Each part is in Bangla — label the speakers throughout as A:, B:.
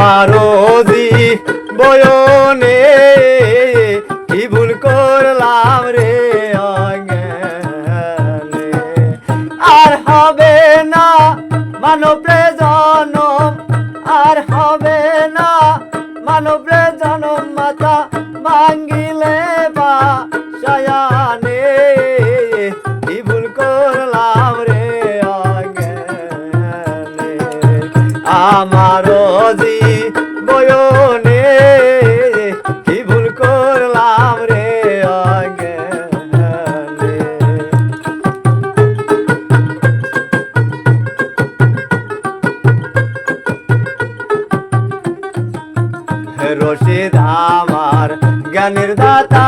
A: আমারও বয়নে কি ভুল করলাম রে অজ্ঞানে। আর হবে না মানবে জনম, আর হবে না মানবে জনম, মাতা ভাঙ্গিলে বা সায়ানে কি ভুল করলাম রে অজ্ঞানে। আমারও বয়নে কি ভুল করলাম রে অজ্ঞানে। রশিদ আমার জ্ঞানের দাতা,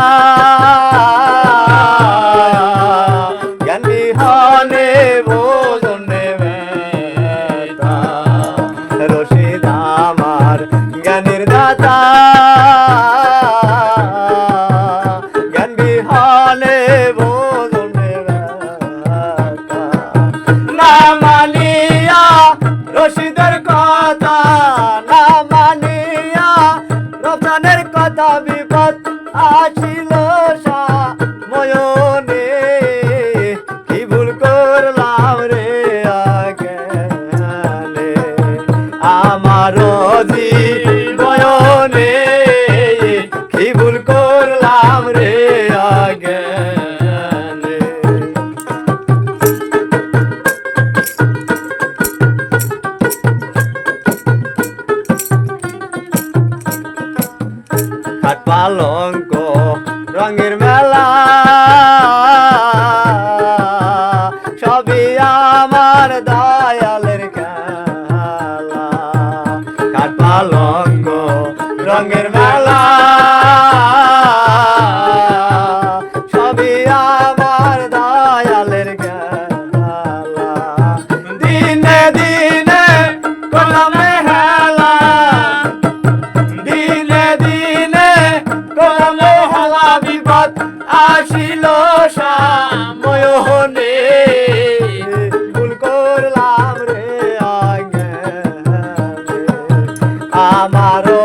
A: জ্ঞান বিহনে বোঝনে ব্যথা। রশিদ আমার জ্ঞানের দাতা, জ্ঞান বিহনে বোঝনে ব্যথা। না মানিয়া রশিদের কথা, না মানিয়া রমজানের কথা, বিপদ আসিল ময়নে কি ভুল করলাম রে অজ্ঞানে। আমারও বয়নে কি ভুল করলাম রে অজ্ঞানে। খাট পালঙ্ক রঙের মেলা সবই আমার দয়ালের খেলা। খাট পালঙ্ক রঙের মেলা সবই আমার দয়ালের খেলা। দিনে দিনে করলাম হেলা, দিনে দিনে করলাম হেলা, বিপদ আসিল ময়নে ভুল করলাম রে অজ্ঞানে। আমারও